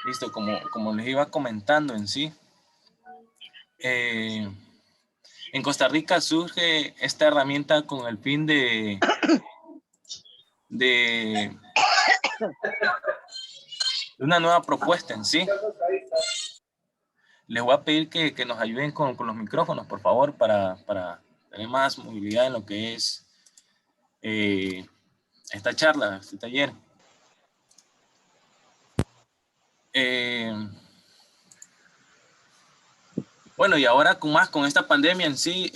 Listo, como les iba comentando en sí, en Costa Rica surge esta herramienta con el fin de una nueva propuesta en sí. Les voy a pedir que nos ayuden con los micrófonos, por favor, para tener más movilidad en lo que es esta charla, este taller. Bueno, y ahora con esta pandemia en sí,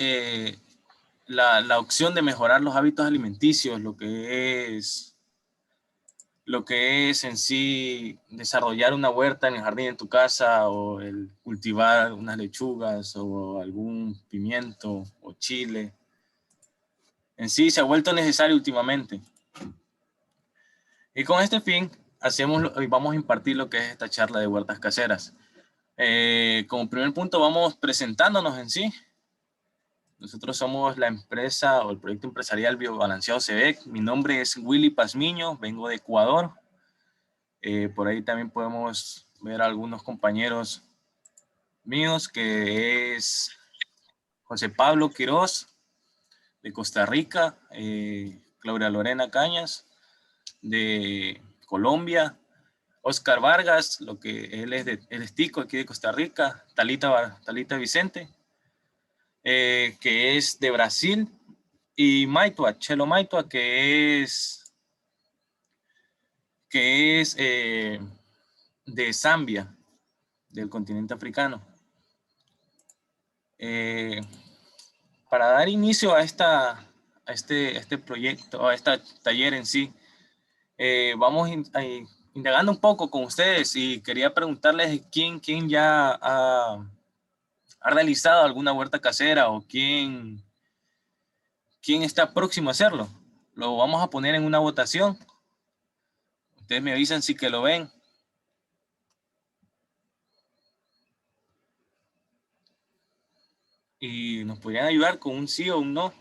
la opción de mejorar los hábitos alimenticios, lo que es en sí desarrollar una huerta en el jardín de tu casa, o el cultivar unas lechugas o algún pimiento o chile, en sí se ha vuelto necesario últimamente. Y con este fin vamos a impartir lo que es esta charla de huertas caseras. Como primer punto vamos presentándonos en sí. Nosotros somos la empresa o el proyecto empresarial Biobalanceado CEBEC. Mi nombre es Willy Pazmiño, vengo de Ecuador. Por ahí también podemos ver a algunos compañeros míos, que es José Pablo Quiroz, de Costa Rica, Claudia Lorena Cañas, de Colombia, Oscar Vargas, él es tico aquí de Costa Rica, Talita Vicente, que es de Brasil, y Maitua, Chelo Maitua, que es de Zambia, del continente africano. Para dar inicio a este proyecto, a este taller en sí, vamos indagando un poco con ustedes, y quería preguntarles quién ya ha realizado alguna huerta casera, o quién está próximo a hacerlo. Lo vamos a poner en una votación. Ustedes me avisan si que lo ven. Y nos podrían ayudar con un sí o un no.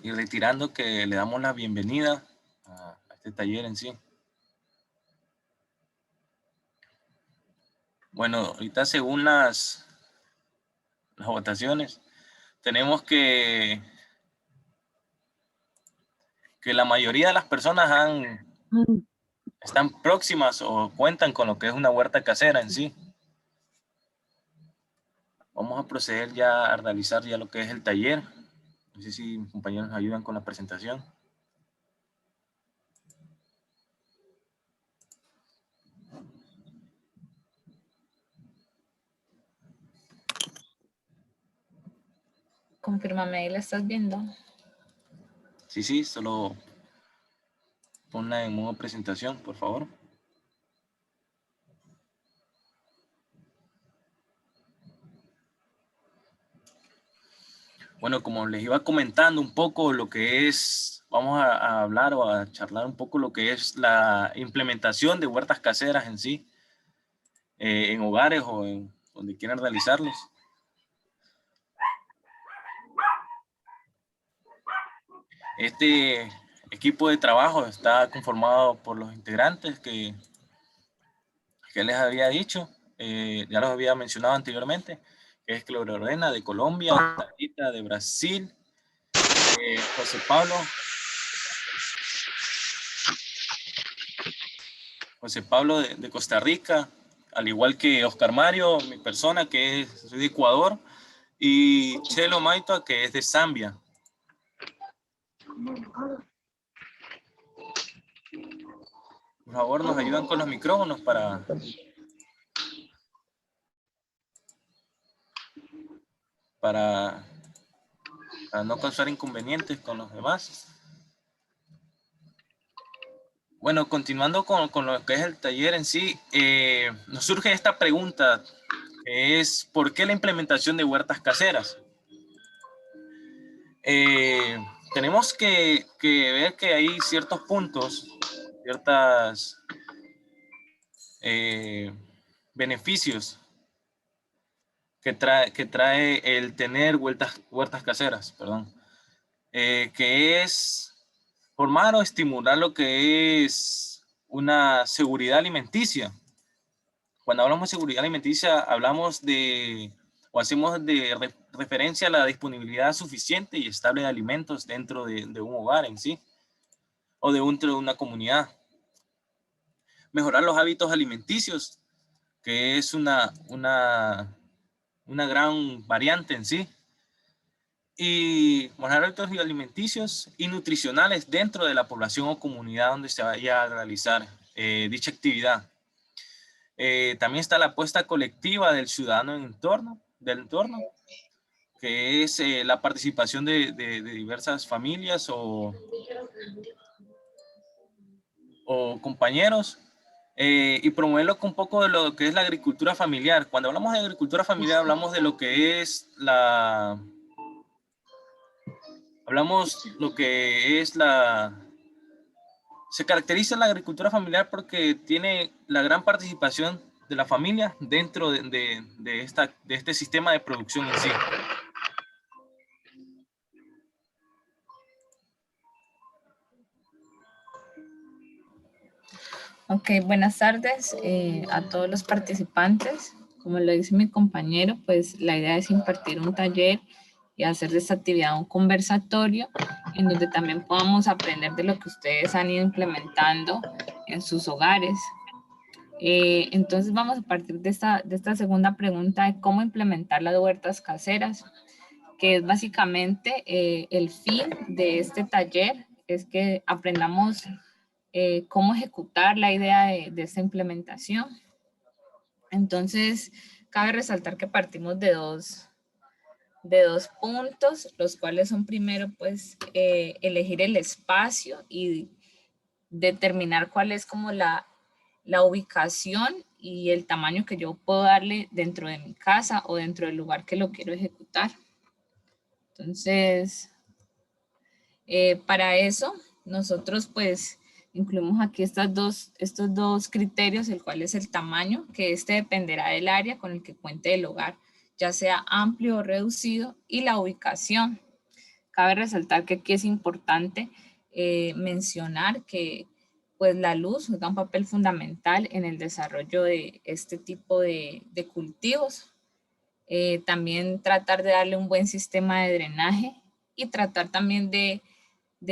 Y retirando que le damos la bienvenida a este taller en sí. Bueno, ahorita según las votaciones, tenemos que la mayoría de las personas están próximas o cuentan con lo que es una huerta casera en sí. Vamos a proceder ya a realizar ya lo que es el taller. No sé si mis compañeros nos ayudan con la presentación. Confírmame, ahí la estás viendo. Sí, solo ponla en modo presentación, por favor. Bueno, como les iba comentando un poco lo que es, vamos a hablar o a charlar un poco lo que es la implementación de huertas caseras en sí, en hogares o en donde quieran realizarlos. Este equipo de trabajo está conformado por los integrantes que les había dicho, ya los había mencionado anteriormente, que es Claudia Lorena de Colombia, Talita de Brasil, José Pablo de Costa Rica, al igual que Oscar Mario, mi persona, soy de Ecuador, y Chelo Maitua, que es de Zambia. Por favor, nos ayudan con los micrófonos para no causar inconvenientes con los demás. Bueno, continuando con lo que es el taller en sí, nos surge esta pregunta, que es ¿por qué la implementación de huertas caseras? Eh, Tenemos que ver que hay ciertos puntos, ciertos beneficios que trae el tener huertas caseras, perdón, que es formar o estimular lo que es una seguridad alimenticia. Cuando hablamos de seguridad alimenticia, hablamos de o hacemos referencia a la disponibilidad suficiente y estable de alimentos dentro de un hogar en sí o dentro de una comunidad. Mejorar los hábitos alimenticios, que es una gran variante en sí. Y mejorar hábitos alimenticios y nutricionales dentro de la población o comunidad donde se vaya a realizar dicha actividad. También está la apuesta colectiva del ciudadano del entorno, que es la participación de diversas familias o compañeros, y promoverlo con un poco de lo que es la agricultura familiar. Cuando hablamos de agricultura familiar, hablamos de lo que es se caracteriza la agricultura familiar porque tiene la gran participación de la familia dentro de este sistema de producción en sí. Ok, buenas tardes a todos los participantes. Como lo dice mi compañero, pues la idea es impartir un taller y hacer de esta actividad un conversatorio en donde también podamos aprender de lo que ustedes han ido implementando en sus hogares. Entonces vamos a partir de esta segunda pregunta de cómo implementar las huertas caseras, que es básicamente el fin de este taller, es que aprendamos cómo ejecutar la idea de esta implementación. Entonces, cabe resaltar que partimos de dos puntos, los cuales son primero, pues, elegir el espacio y determinar cuál es como la ubicación y el tamaño que yo puedo darle dentro de mi casa o dentro del lugar que lo quiero ejecutar. Entonces, para eso, nosotros pues incluimos aquí estos dos criterios, el cual es el tamaño, que este dependerá del área con el que cuente el hogar, ya sea amplio o reducido, y la ubicación. Cabe resaltar que aquí es importante mencionar que pues la luz juega un papel fundamental en el desarrollo de este tipo de cultivos. También tratar de darle un buen sistema de drenaje y tratar también de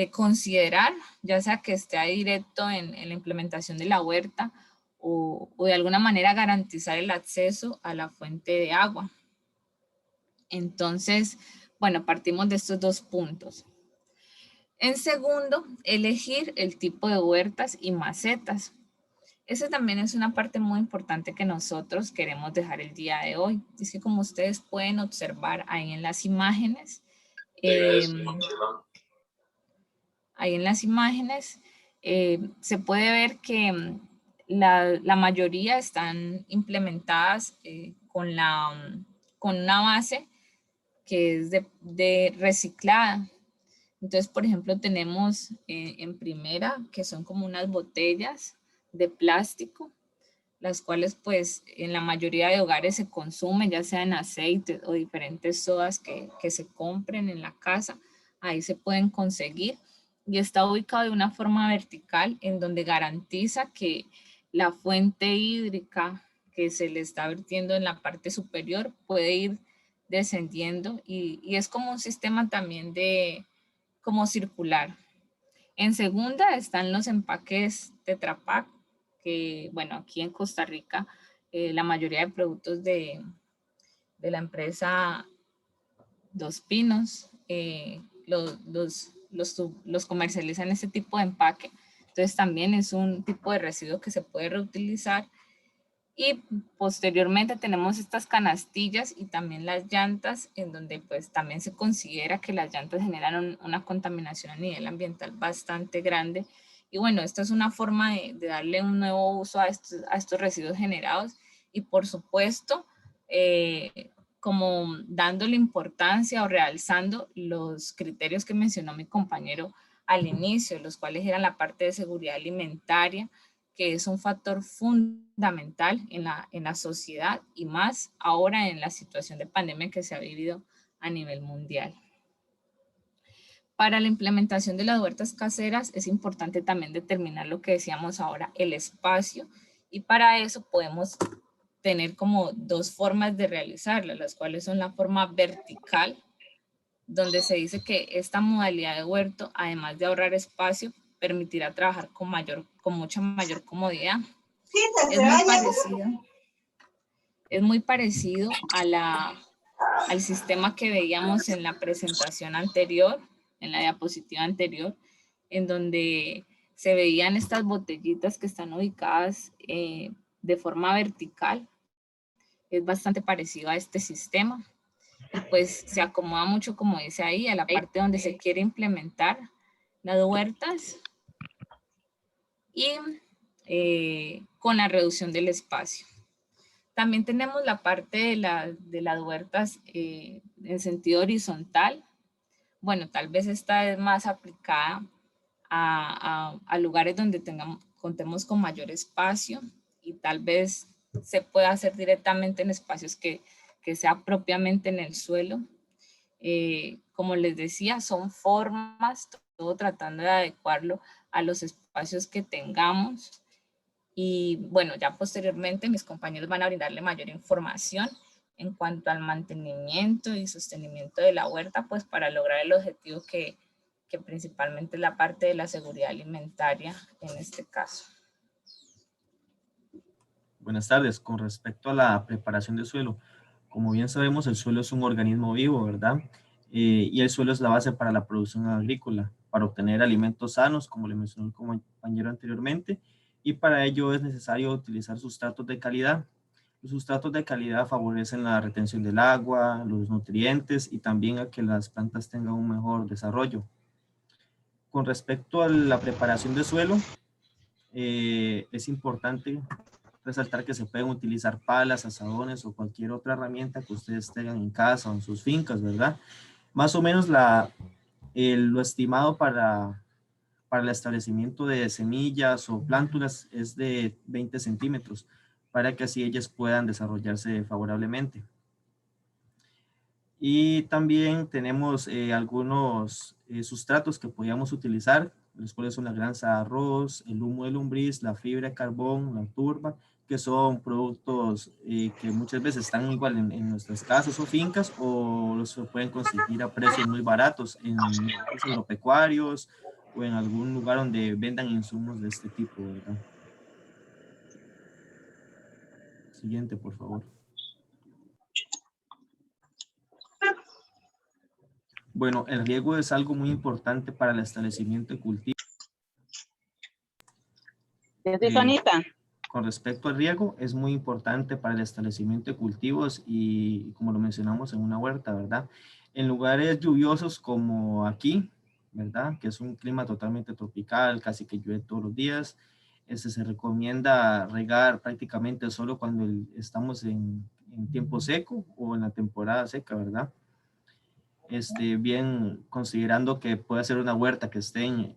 considerar, ya sea que esté ahí directo en la implementación de la huerta o de alguna manera garantizar el acceso a la fuente de agua. Entonces, bueno, partimos de estos dos puntos. En segundo, elegir el tipo de huertas y macetas. Esa también es una parte muy importante que nosotros queremos dejar el día de hoy. Es que como ustedes pueden observar ahí en las imágenes, se puede ver que la mayoría están implementadas con una base que es de reciclada. Entonces, por ejemplo, tenemos en primera que son como unas botellas de plástico, las cuales pues en la mayoría de hogares se consumen, ya sea en aceite o diferentes sodas que se compren en la casa, ahí se pueden conseguir y está ubicado de una forma vertical en donde garantiza que la fuente hídrica que se le está vertiendo en la parte superior puede ir descendiendo y es como un sistema también como circular. En segunda están los empaques Tetra Pak, que bueno, aquí en Costa Rica la mayoría de productos de la empresa Dos Pinos los comercializan este tipo de empaque. Entonces también es un tipo de residuo que se puede reutilizar. Y posteriormente tenemos estas canastillas y también las llantas, en donde pues también se considera que las llantas generan una contaminación a nivel ambiental bastante grande Y bueno, esta es una forma de darle un nuevo uso a estos residuos generados y por supuesto, como dándole importancia o realzando los criterios que mencionó mi compañero al inicio, los cuales eran la parte de seguridad alimentaria, que es un factor fundamental en la sociedad y más ahora en la situación de pandemia que se ha vivido a nivel mundial. Para la implementación de las huertas caseras es importante también determinar lo que decíamos ahora, el espacio, y para eso podemos tener como dos formas de realizarla, las cuales son la forma vertical, donde se dice que esta modalidad de huerto, además de ahorrar espacio, permitirá trabajar con mucha mayor comodidad. Es muy parecido al sistema que veíamos en la presentación anterior, en la diapositiva anterior, en donde se veían estas botellitas que están ubicadas de forma vertical. Es bastante parecido a este sistema. Y pues se acomoda mucho, como dice ahí, a la parte donde se quiere implementar las huertas y con la reducción del espacio. También tenemos la parte de las huertas en sentido horizontal. Bueno, tal vez esta es más aplicada a lugares donde contemos con mayor espacio y tal vez se pueda hacer directamente en espacios que sea propiamente en el suelo. Como les decía, son formas, todo tratando de adecuarlo a los espacios que tengamos. Y bueno, ya posteriormente mis compañeros van a brindarle mayor información en cuanto al mantenimiento y sostenimiento de la huerta, pues para lograr el objetivo que principalmente es la parte de la seguridad alimentaria en este caso. Buenas tardes. Con respecto a la preparación del suelo, como bien sabemos, el suelo es un organismo vivo, ¿verdad? Y el suelo es la base para la producción agrícola, para obtener alimentos sanos, como le mencionó el compañero anteriormente, y para ello es necesario utilizar sustratos de calidad. Los sustratos de calidad favorecen la retención del agua, los nutrientes y también a que las plantas tengan un mejor desarrollo. Con respecto a la preparación de suelo, es importante resaltar que se pueden utilizar palas, azadones o cualquier otra herramienta que ustedes tengan en casa o en sus fincas, ¿verdad? Más o menos lo estimado para el establecimiento de semillas o plántulas es de 20 centímetros para que así ellas puedan desarrollarse favorablemente. Y también tenemos algunos sustratos que podríamos utilizar, los cuales son la grasa de arroz, el humo de lombriz, la fibra de carbón, la turba, que son productos que muchas veces están igual en nuestras casas o fincas o los pueden conseguir a precios muy baratos en los agropecuarios o en algún lugar donde vendan insumos de este tipo, ¿verdad? Siguiente, por favor. Bueno, el riego es algo muy importante para el establecimiento de cultivos. Con respecto al riego, es muy importante para el establecimiento de cultivos y como lo mencionamos en una huerta, ¿verdad? En lugares lluviosos como aquí, ¿verdad? Que es un clima totalmente tropical, casi que llueve todos los días. Se recomienda regar prácticamente solo cuando estamos en tiempo seco o en la temporada seca, ¿verdad? Bien considerando que puede ser una huerta que esté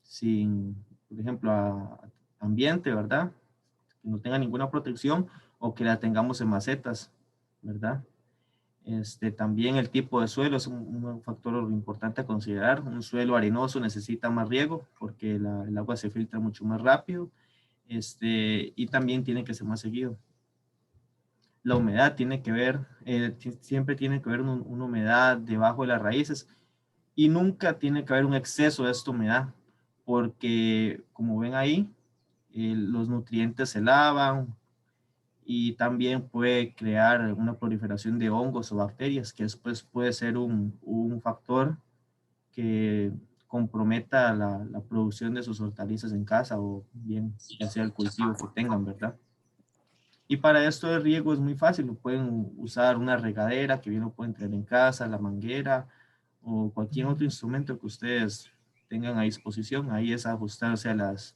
sin, por ejemplo, ambiente, ¿verdad? Que no tenga ninguna protección o que la tengamos en macetas, ¿verdad? También el tipo de suelo es un factor importante a considerar. Un suelo arenoso necesita más riego porque el agua se filtra mucho más rápido y también tiene que ser más seguido. La humedad tiene que ver, siempre tiene que haber una humedad debajo de las raíces y nunca tiene que haber un exceso de esta humedad porque como ven ahí, los nutrientes se lavan y también puede crear una proliferación de hongos o bacterias que después puede ser un factor que comprometa la producción de sus hortalizas en casa o bien ya sea el cultivo que tengan, ¿verdad? Y para esto de riego es muy fácil, pueden usar una regadera que bien lo pueden tener en casa, la manguera o cualquier otro instrumento que ustedes tengan a disposición. Ahí es ajustarse a las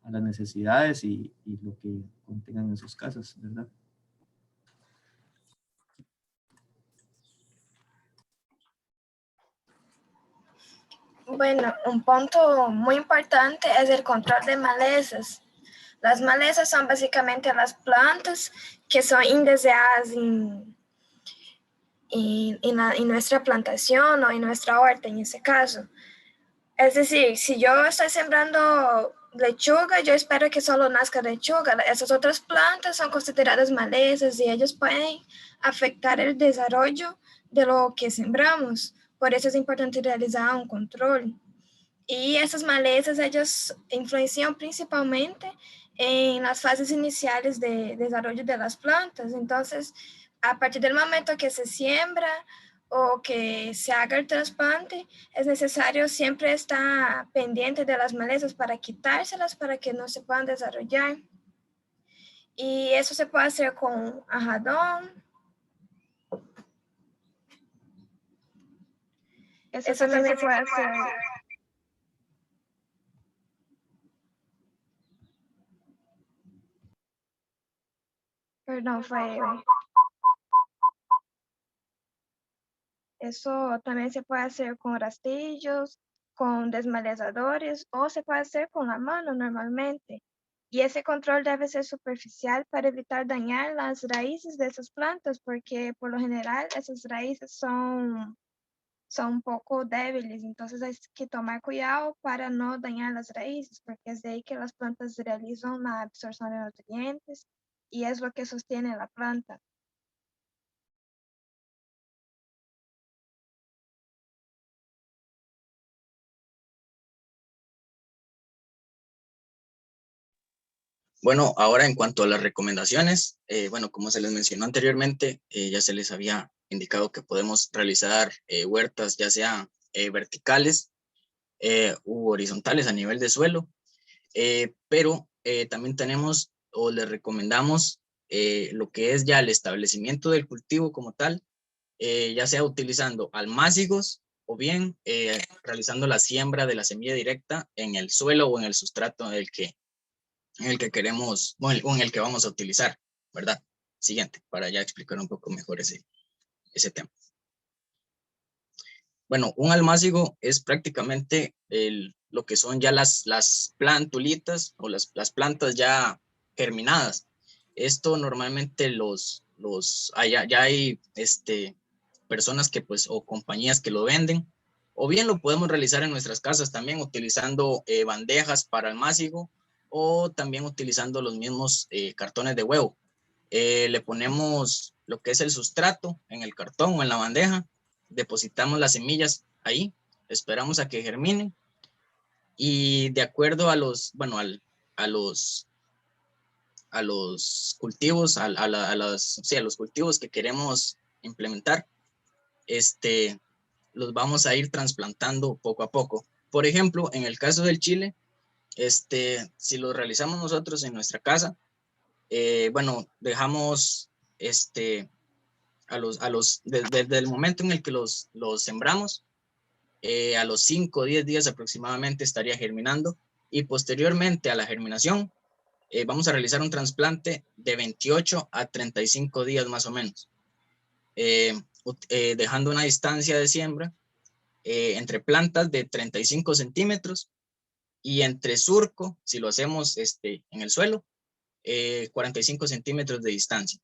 necesidades y lo que contengan en sus casas, ¿verdad? Bueno, un punto muy importante es el control de malezas. Las malezas son básicamente las plantas que son indeseadas en nuestra plantación o en nuestra huerta en ese caso. Es decir, si yo estoy sembrando lechuga, yo espero que solo nazca lechuga. Esas otras plantas son consideradas malezas y ellos pueden afectar el desarrollo de lo que sembramos. Por eso es importante realizar un control. Y essas malezas, ellas influenciam principalmente en las fases iniciales de desarrollo de las plantas. Entonces, a partir del momento que se siembra o que se haga el trasplante, es necesario siempre estar pendiente de las malezas para quitárselas para que no se puedan desarrollar. Y eso se puede hacer con ajadón. Eso también se puede hacer. Perdón, fue. Eso también se puede hacer con rastillos, con desmalezadores o se puede hacer con la mano normalmente. Y ese control debe ser superficial para evitar dañar las raíces de esas plantas porque por lo general esas raíces son un poco débiles. Entonces hay que tomar cuidado para no dañar las raíces porque es de ahí que las plantas realizan la absorción de nutrientes y es lo que sostiene la planta. Bueno, ahora en cuanto a las recomendaciones, bueno, como se les mencionó anteriormente, ya se les había indicado que podemos realizar huertas ya sea verticales u horizontales a nivel de suelo, pero también tenemos o les recomendamos lo que es ya el establecimiento del cultivo como tal, ya sea utilizando almácigos o bien realizando la siembra de la semilla directa en el suelo o en el sustrato en el que queremos, o en el que vamos a utilizar, ¿verdad? Siguiente, para ya explicar un poco mejor ese tema. Bueno, un almácigo es prácticamente lo que son ya las plantulitas o las plantas ya germinadas. Esto normalmente ya hay personas que pues o compañías que lo venden, o bien lo podemos realizar en nuestras casas también utilizando bandejas para almácigo o también utilizando los mismos cartones de huevo. Le ponemos lo que es el sustrato en el cartón o en la bandeja, depositamos las semillas ahí, esperamos a que germinen y de acuerdo a los, bueno, a los cultivos, a los cultivos que queremos implementar, los vamos a ir trasplantando poco a poco. Por ejemplo, en el caso del chile, si lo realizamos nosotros en nuestra casa, bueno, dejamos desde el momento en el que los sembramos, a los 5 o 10 días aproximadamente estaría germinando y posteriormente a la germinación vamos a realizar un trasplante de 28 a 35 días más o menos, dejando una distancia de siembra entre plantas de 35 centímetros y entre surco, si lo hacemos en el suelo, 45 centímetros de distancia.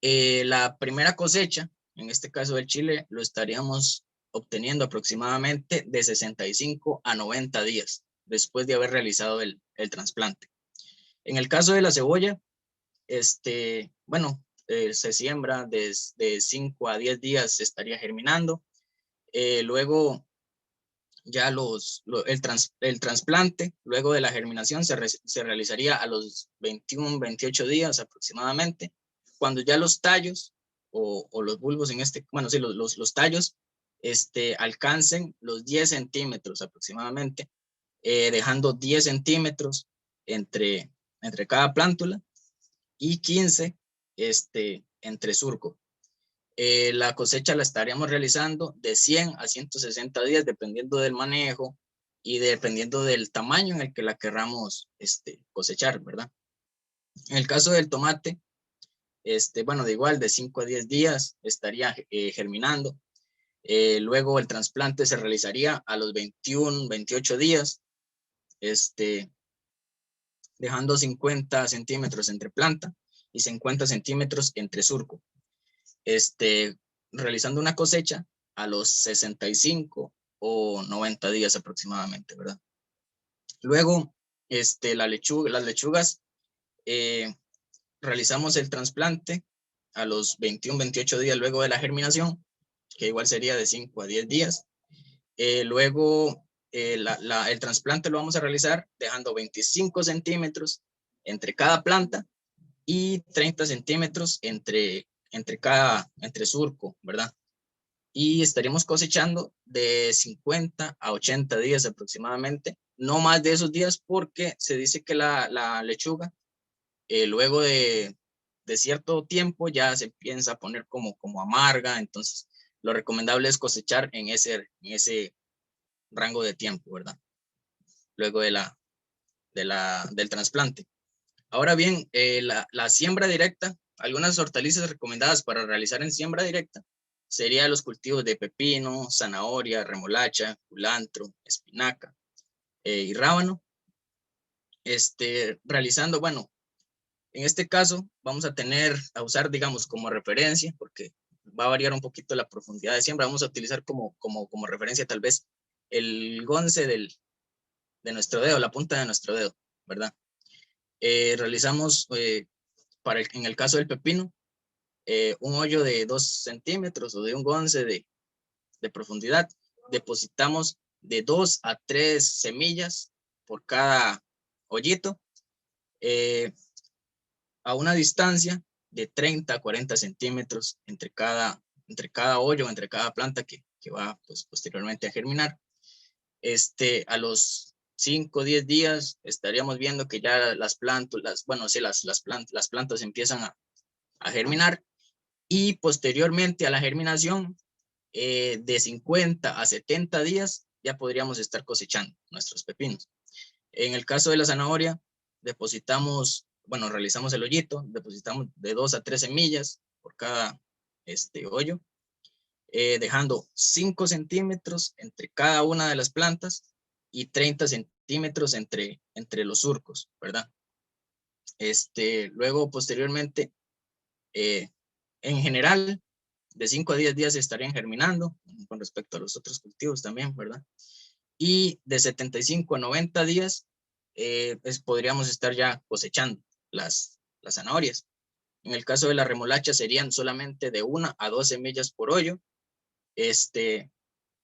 La primera cosecha, en este caso del chile, lo estaríamos obteniendo aproximadamente de 65 a 90 días después de haber realizado el trasplante. En el caso de la cebolla, bueno, se siembra desde 5 a 10 días, se estaría germinando. Luego ya el trasplante, luego de la germinación, se realizaría a los 21, 28 días aproximadamente, cuando ya los tallos o los bulbos bueno, sí, los tallos alcancen los 10 centímetros aproximadamente, dejando 10 centímetros entre cada plántula y 15 entre surco. La cosecha la estaríamos realizando de 100 a 160 días, dependiendo del manejo y dependiendo del tamaño en el que la querramos cosechar, ¿verdad? En el caso del tomate, bueno, de igual, de 5 a 10 días estaría germinando. Luego el trasplante se realizaría a los 21, 28 días, dejando 50 centímetros entre planta y 50 centímetros entre surco. Realizando una cosecha a los 65 o 90 días aproximadamente, ¿verdad? Luego, las lechugas, realizamos el trasplante a los 21, 28 días luego de la germinación, que igual sería de 5 a 10 días. Luego, el trasplante lo vamos a realizar dejando 25 centímetros entre cada planta y 30 centímetros entre surco, ¿verdad? Y estaríamos cosechando de 50 a 80 días aproximadamente, no más de esos días, porque se dice que la lechuga, luego de cierto tiempo, ya se empieza a poner como amarga. Entonces lo recomendable es cosechar en ese rango de tiempo, ¿verdad? Luego del trasplante. Ahora bien, la siembra directa, algunas hortalizas recomendadas para realizar en siembra directa serían los cultivos de pepino, zanahoria, remolacha, culantro, espinaca y rábano. Realizando, bueno, en este caso vamos a usar, digamos, como referencia, porque va a variar un poquito la profundidad de siembra. Vamos a utilizar como referencia tal vez el gonce de nuestro dedo, la punta de nuestro dedo, ¿verdad? Realizamos, en el caso del pepino, un hoyo de 2 centímetros o de un gonce de profundidad. Depositamos de 2 a 3 semillas por cada hoyito, a una distancia de 30 a 40 centímetros entre cada hoyo, entre cada planta que va pues, posteriormente a germinar. A los 5 o 10 días estaríamos viendo que ya las plantas empiezan a germinar, y posteriormente a la germinación, de 50 a 70 días ya podríamos estar cosechando nuestros pepinos. En el caso de la zanahoria, realizamos el hoyito, depositamos de 2 a 3 semillas por cada hoyo, dejando 5 centímetros entre cada una de las plantas y 30 centímetros entre los surcos, ¿verdad? Luego, posteriormente, en general, de 5 a 10 días estarían germinando, con respecto a los otros cultivos también, ¿verdad? Y de 75 a 90 días podríamos estar ya cosechando las zanahorias. En el caso de la remolacha serían solamente de 1 a 2 semillas por hoyo,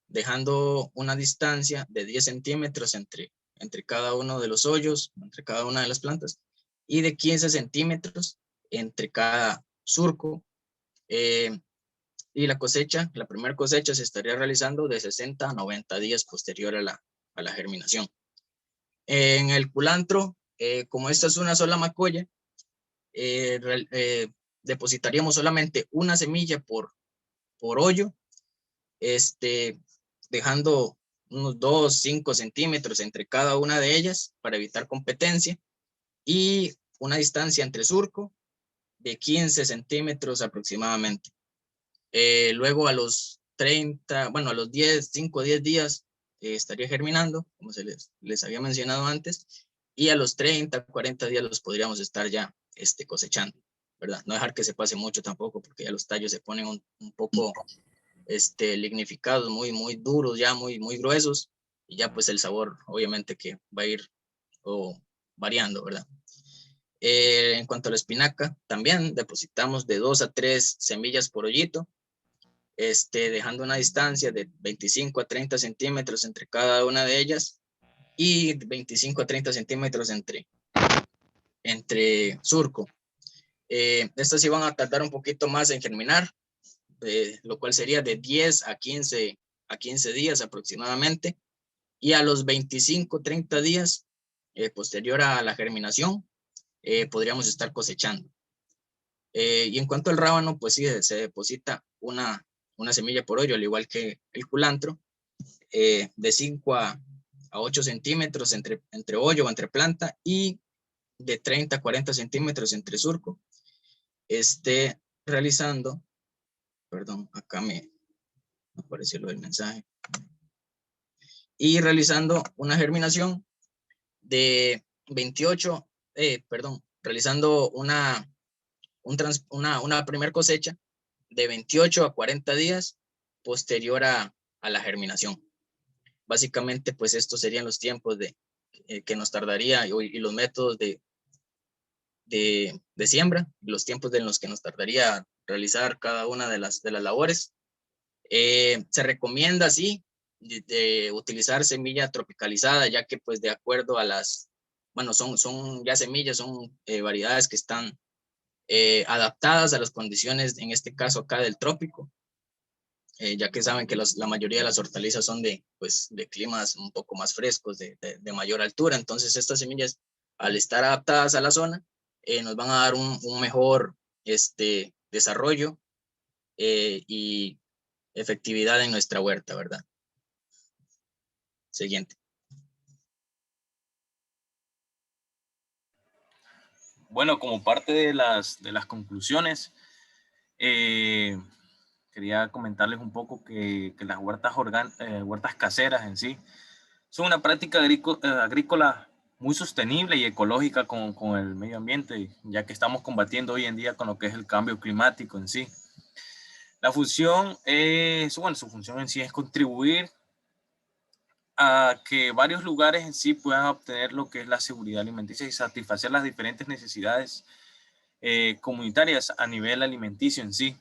dejando una distancia de 10 centímetros entre cada uno de los hoyos, entre cada una de las plantas, y de 15 centímetros entre cada surco. Y la primera cosecha se estaría realizando de 60 a 90 días posterior a la germinación. En el culantro, como esta es una sola macolla, depositaríamos solamente una semilla por hoyo, dejando unos 2, 5 centímetros entre cada una de ellas para evitar competencia, y una distancia entre surco de 15 centímetros aproximadamente. Luego a los 5 o 10 días estaría germinando, como se les había mencionado antes, y a los 30, 40 días los podríamos estar ya cosechando, ¿verdad? No dejar que se pase mucho tampoco, porque ya los tallos se ponen un poco lignificados, muy, muy duros, ya muy, muy gruesos, y ya pues el sabor obviamente que va a ir variando, ¿verdad? En cuanto a la espinaca, también depositamos de 2 a 3 semillas por hoyito, dejando una distancia de 25 a 30 centímetros entre cada una de ellas, y 25 a 30 centímetros entre surco. Estas sí van a tardar un poquito más en germinar, lo cual sería de 10 a 15 días aproximadamente, y a los 25, 30 días posterior a la germinación podríamos estar cosechando. Y en cuanto al rábano, pues sí, se deposita una semilla por hoyo, al igual que el culantro, de 5 a 8 centímetros entre hoyo o entre planta, y de 30 a 40 centímetros entre surco. Realizando, perdón, acá me apareció lo del mensaje, y realizando una germinación de 28, realizando una primera cosecha de 28 a 40 días posterior a la germinación. Básicamente, pues estos serían los tiempos que nos tardaría y los métodos de siembra, los tiempos en los que nos tardaría realizar cada una de las labores. Se recomienda, sí, de utilizar semilla tropicalizada, ya que pues de acuerdo a las, bueno, son ya semillas, son variedades que están adaptadas a las condiciones, en este caso acá del trópico, ya que saben que la mayoría de las hortalizas son de climas un poco más frescos, de mayor altura. Entonces estas semillas, al estar adaptadas a la zona, nos van a dar un mejor desarrollo y efectividad en nuestra huerta, ¿verdad? Siguiente. Bueno, como parte de las conclusiones, quería comentarles un poco que las huertas caseras en sí son una práctica agrícola muy sostenible y ecológica con el medio ambiente, ya que estamos combatiendo hoy en día con lo que es el cambio climático en sí. La función su función en sí es contribuir a que varios lugares en sí puedan obtener lo que es la seguridad alimenticia y satisfacer las diferentes necesidades comunitarias a nivel alimenticio en sí.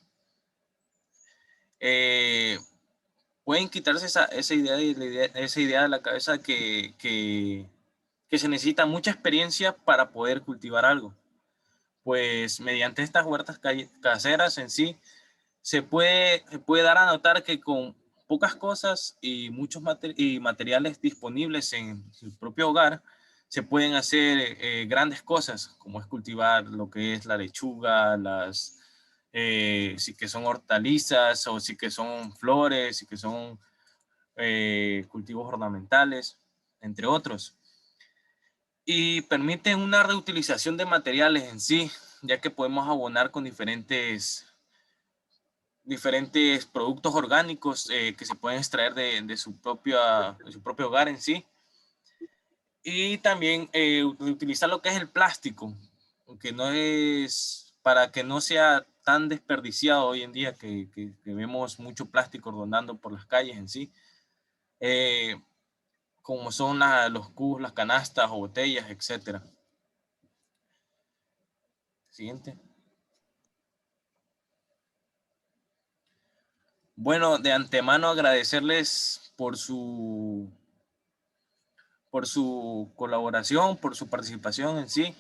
Pueden quitarse esa idea de la cabeza que se necesita mucha experiencia para poder cultivar algo. Pues mediante estas huertas caseras en sí, se puede dar a notar que con pocas cosas y muchos materiales disponibles en su propio hogar, se pueden hacer grandes cosas, como es cultivar lo que es la lechuga, si que son hortalizas, o si que son flores, si que son cultivos ornamentales, entre otros. Y permiten una reutilización de materiales en sí, ya que podemos abonar con diferentes productos orgánicos que se pueden extraer de su propio hogar en sí. Y también utilizar lo que es el plástico, que no es para que no sea tan desperdiciado hoy en día, que vemos mucho plástico rondando por las calles en sí, como son los cubos, las canastas o botellas, etc. Siguiente. Bueno, de antemano agradecerles por su colaboración, por su participación en sí.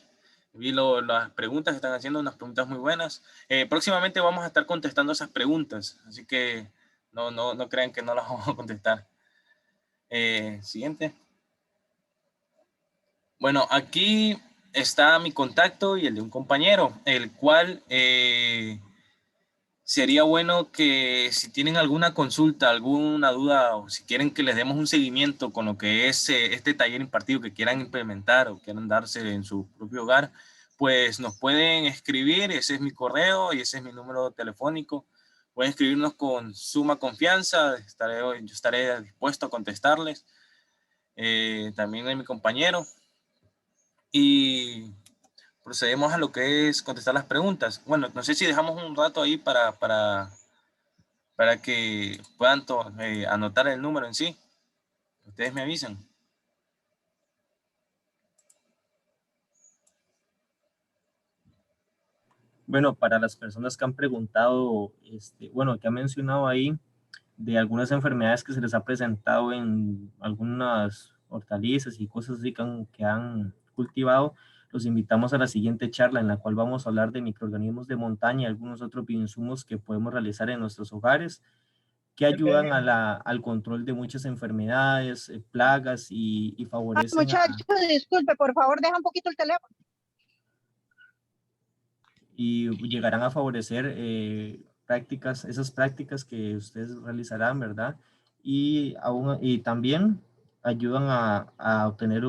Vi las preguntas que están haciendo, unas preguntas muy buenas. Próximamente vamos a estar contestando esas preguntas, así que no crean que no las vamos a contestar. Siguiente. Bueno, aquí está mi contacto y el de un compañero, el cual sería bueno que si tienen alguna consulta, alguna duda, o si quieren que les demos un seguimiento con lo que es este taller impartido que quieran implementar o quieran darse en su propio hogar, pues nos pueden escribir. Ese es mi correo y ese es mi número telefónico. Pueden escribirnos con suma confianza, yo estaré dispuesto a contestarles. También es mi compañero. Y procedemos a lo que es contestar las preguntas. Bueno, no sé si dejamos un rato ahí para que puedan anotar el número en sí. Ustedes me avisan. Bueno, para las personas que han preguntado, bueno, que han mencionado ahí de algunas enfermedades que se les ha presentado en algunas hortalizas y cosas así que han cultivado, los invitamos a la siguiente charla en la cual vamos a hablar de microorganismos de montaña y algunos otros bioinsumos que podemos realizar en nuestros hogares que ayudan al control de muchas enfermedades, plagas y favorecen muchacho, disculpe, por favor, deja un poquito el teléfono. y llegarán a favorecer prácticas, esas prácticas que ustedes realizarán, ¿verdad? Y también ayudan a obtener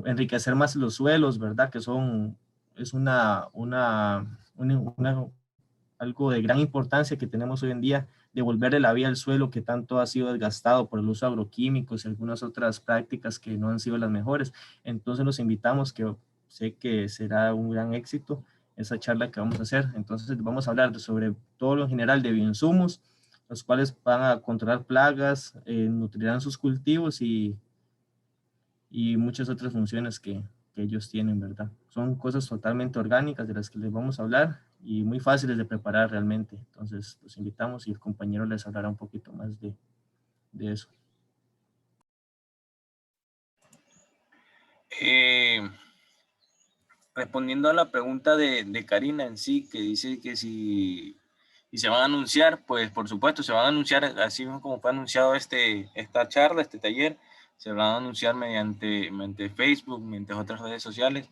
enriquecer más los suelos, ¿verdad? Es algo de gran importancia que tenemos hoy en día, devolverle la vida al suelo que tanto ha sido desgastado por el uso de agroquímicos y algunas otras prácticas que no han sido las mejores. Entonces los invitamos, que sé que será un gran éxito esa charla que vamos a hacer. Entonces vamos a hablar sobre todo lo general de bioinsumos, los cuales van a controlar plagas, nutrirán sus cultivos y muchas otras funciones que ellos tienen, ¿verdad? Son cosas totalmente orgánicas de las que les vamos a hablar y muy fáciles de preparar realmente. Entonces, los invitamos y el compañero les hablará un poquito más de eso. Respondiendo a la pregunta de Karina en sí, que dice que si se van a anunciar, pues por supuesto se van a anunciar, así como fue anunciado esta charla, este taller, se van a anunciar mediante Facebook, mediante otras redes sociales,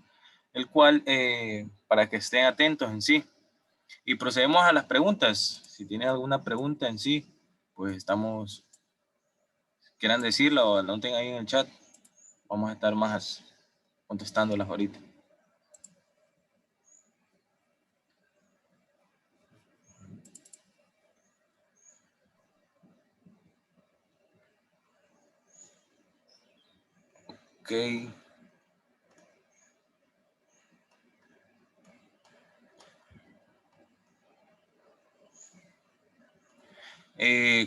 el cual, para que estén atentos en sí. Y procedemos a las preguntas. Si tienen alguna pregunta en sí, pues quieran decirla o la noten ahí en el chat, vamos a estar más contestándolas ahorita. Ok.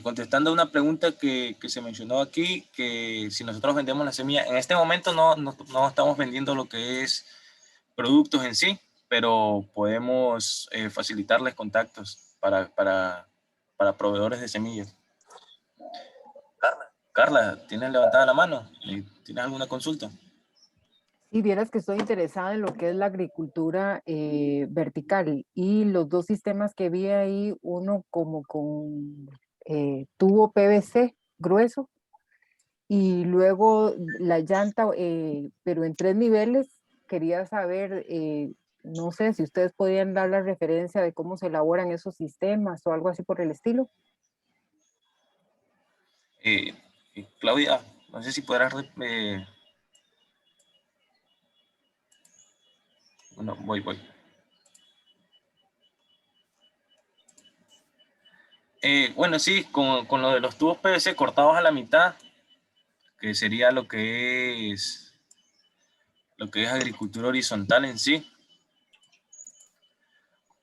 Contestando a una pregunta que se mencionó aquí, que si nosotros vendemos la semilla, en este momento no estamos vendiendo lo que es productos en sí, pero podemos facilitarles contactos para proveedores de semillas. Carla, ¿tienes levantada la mano? ¿Tienes alguna consulta? Sí, vieras que estoy interesada en lo que es la agricultura vertical y los dos sistemas que vi ahí, uno como con tubo PVC grueso y luego la llanta, pero en 3 niveles. Quería saber, no sé si ustedes podían dar la referencia de cómo se elaboran esos sistemas o algo así por el estilo. Claudia, no sé si podrás... bueno, voy. Bueno, sí, con lo de los tubos PVC cortados a la mitad, que sería lo que es agricultura horizontal en sí.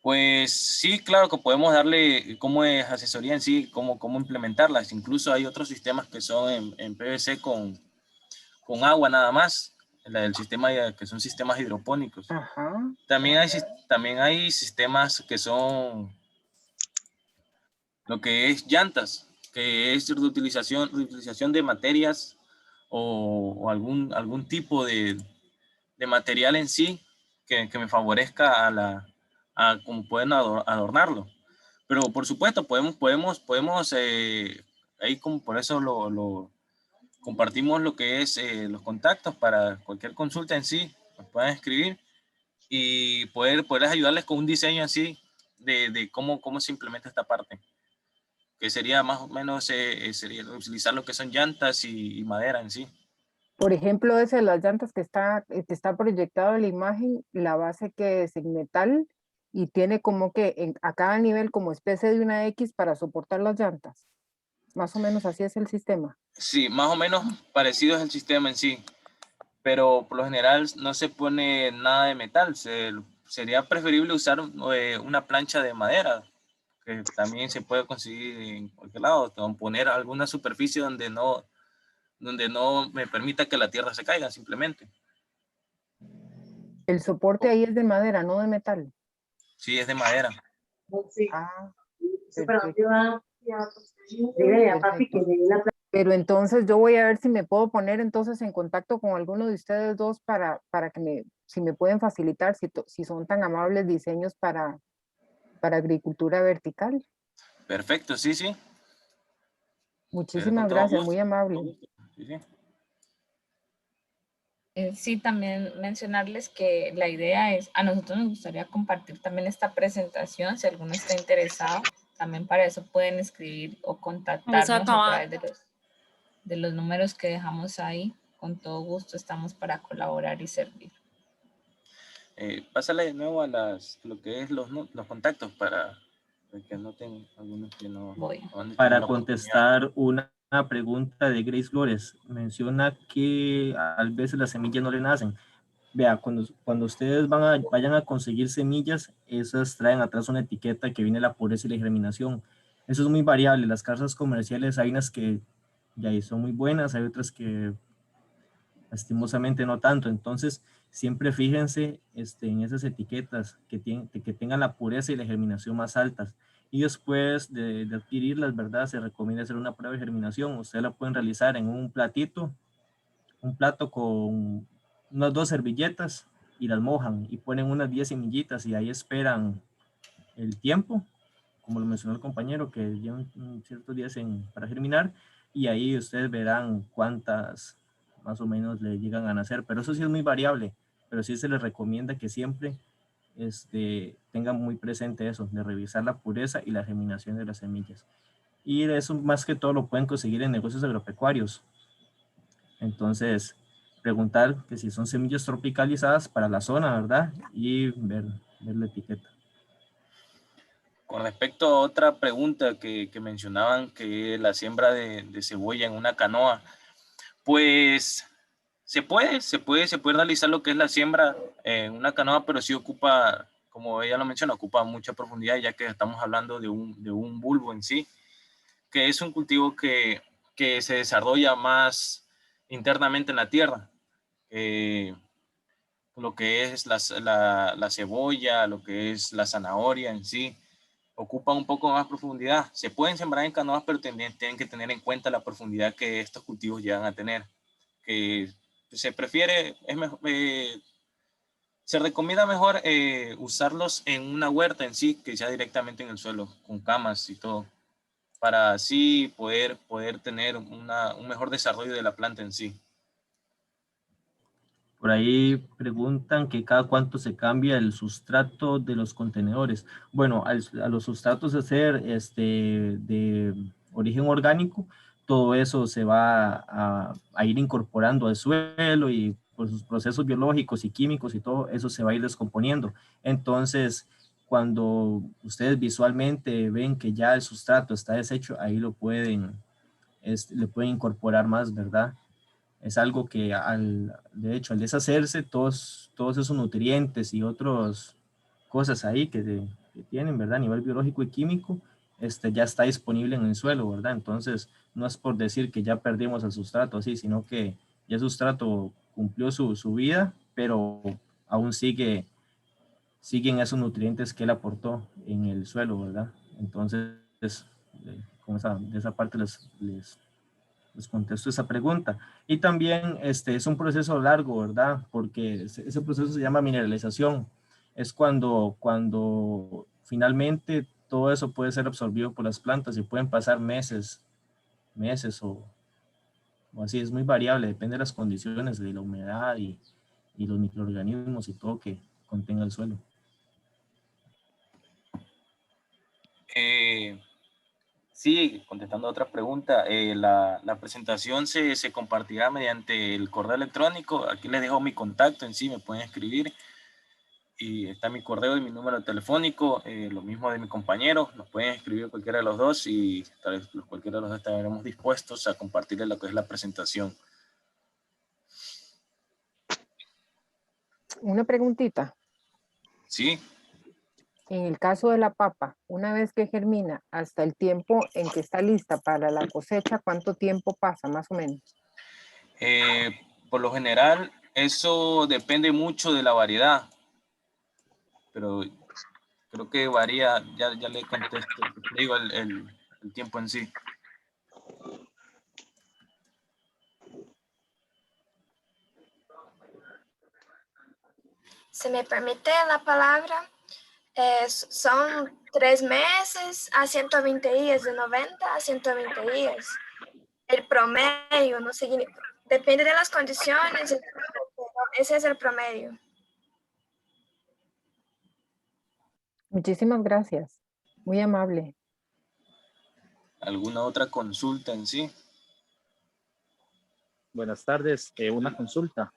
Pues sí, claro que podemos darle cómo es asesoría en sí, cómo implementarlas. Incluso hay otros sistemas que son en PVC con agua nada más, el sistema que son sistemas hidropónicos. Ajá. También hay sistemas que son lo que es llantas, que es reutilización de materias o algún tipo de material en sí que me favorezca a cómo pueden adornarlo. Pero por supuesto podemos ahí como por eso lo compartimos lo que es los contactos para cualquier consulta en sí, nos puedan escribir y poderles ayudarles con un diseño así de cómo se implementa esta parte, que sería más o menos sería utilizar lo que son llantas y madera en sí. Por ejemplo, ese de las llantas que está proyectado en la imagen, la base que es en metal y tiene como que a cada nivel como especie de una X para soportar las llantas. Más o menos así es el sistema. Sí, más o menos parecido es el sistema en sí, pero por lo general no se pone nada de metal. Sería preferible usar una plancha de madera, que también se puede conseguir en cualquier lado, poner alguna superficie donde no me permita que la tierra se caiga simplemente. El soporte ahí es de madera, no de metal. Sí, es de madera. Ah, perfecto. Pero entonces yo voy a ver si me puedo poner entonces en contacto con alguno de ustedes dos para que si me pueden facilitar, si son tan amables, diseños para agricultura vertical. Perfecto, sí. Muchísimas Con todo gracias, gusto. muy amable. Sí. Sí, también mencionarles que la idea es, a nosotros nos gustaría compartir también esta presentación, si alguno está interesado, también para eso pueden escribir o contactarnos a través de los números que dejamos ahí. Con todo gusto estamos para colaborar y servir. Pásale de nuevo a lo que es los contactos para que anoten algunos que no Voy. han Para tenido la contestar una pregunta de Grace Flores, menciona que a veces las semillas no le nacen. Vea, cuando ustedes vayan a conseguir semillas, esas traen atrás una etiqueta que viene la pureza y la germinación. Eso es muy variable. Las casas comerciales hay unas que ya son muy buenas, hay otras que lastimosamente no tanto. Entonces, siempre fíjense en esas etiquetas que tengan la pureza y la germinación más altas. Y después de adquirirlas, ¿verdad? Se recomienda hacer una prueba de germinación. Ustedes la pueden realizar en un plato con unas 2 servilletas y las mojan y ponen unas 10 semillitas y ahí esperan el tiempo, como lo mencionó el compañero, que llevan ciertos días para germinar, y ahí ustedes verán cuántas más o menos le llegan a nacer, pero eso sí es muy variable, pero sí se les recomienda que siempre tengan muy presente eso, de revisar la pureza y la germinación de las semillas. Y eso más que todo lo pueden conseguir en negocios agropecuarios. Entonces, preguntar que si son semillas tropicalizadas para la zona, ¿verdad? Y ver la etiqueta. Con respecto a otra pregunta que mencionaban, que la siembra de cebolla en una canoa, pues se puede realizar lo que es la siembra en una canoa, pero sí ocupa, como ella lo menciona, ocupa mucha profundidad, ya que estamos hablando de un bulbo en sí, que es un cultivo que se desarrolla más internamente en la tierra. Lo que es la cebolla, lo que es la zanahoria en sí, ocupa un poco más profundidad. Se pueden sembrar en canoas, pero tienen que tener en cuenta la profundidad que estos cultivos llegan a tener. Que se prefiere, se recomienda mejor usarlos en una huerta en sí, que sea directamente en el suelo, con camas y todo, para así poder tener un mejor desarrollo de la planta en sí. Por ahí preguntan que cada cuánto se cambia el sustrato de los contenedores. Bueno, a los sustratos de ser de origen orgánico, todo eso se va a ir incorporando al suelo y por sus procesos biológicos y químicos y todo eso se va a ir descomponiendo. Entonces, cuando ustedes visualmente ven que ya el sustrato está deshecho, ahí le pueden incorporar más, ¿verdad? Es algo que de hecho, al deshacerse, todos esos nutrientes y otras cosas ahí que tienen, ¿verdad? A nivel biológico y químico, ya está disponible en el suelo, ¿verdad? Entonces, no es por decir que ya perdimos el sustrato así, sino que ya el sustrato cumplió su vida, pero aún siguen esos nutrientes que él aportó en el suelo, ¿verdad? Entonces, de esa parte les contesto esa pregunta. Y también es un proceso largo, ¿verdad? Porque ese proceso se llama mineralización. Es cuando finalmente todo eso puede ser absorbido por las plantas y pueden pasar meses o así. Es muy variable, depende de las condiciones, de la humedad y los microorganismos y todo que contenga el suelo. Sí, contestando a otra pregunta, la presentación se compartirá mediante el correo electrónico. Aquí les dejo mi contacto en sí, me pueden escribir. Y está mi correo y mi número telefónico, lo mismo de mi compañero. Nos pueden escribir cualquiera de los dos y tal vez cualquiera de los dos estaremos dispuestos a compartirles lo que es la presentación. Una preguntita. Sí. En el caso de la papa, una vez que germina hasta el tiempo en que está lista para la cosecha, ¿cuánto tiempo pasa más o menos? Por lo general, eso depende mucho de la variedad, pero creo que varía, ya le contesto, le digo el tiempo en sí. Si me permite la palabra, son 3 meses a 120 días, de 90 a 120 días. El promedio, no sé, depende de las condiciones, ese es el promedio. Muchísimas gracias. Muy amable. ¿Alguna otra consulta en sí? Buenas tardes, una consulta.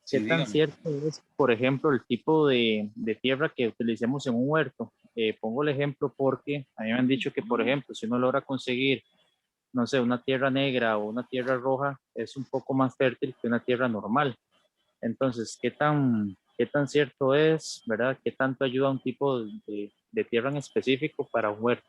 Sí, ¿Qué tan dígame. cierto es, por ejemplo, el tipo de tierra que utilicemos en un huerto? Pongo el ejemplo porque a mí me han dicho que, por ejemplo, si uno logra conseguir, no sé, una tierra negra o una tierra roja, es un poco más fértil que una tierra normal. Entonces, qué tan cierto es, verdad? ¿Qué tanto ayuda un tipo de tierra en específico para un huerto?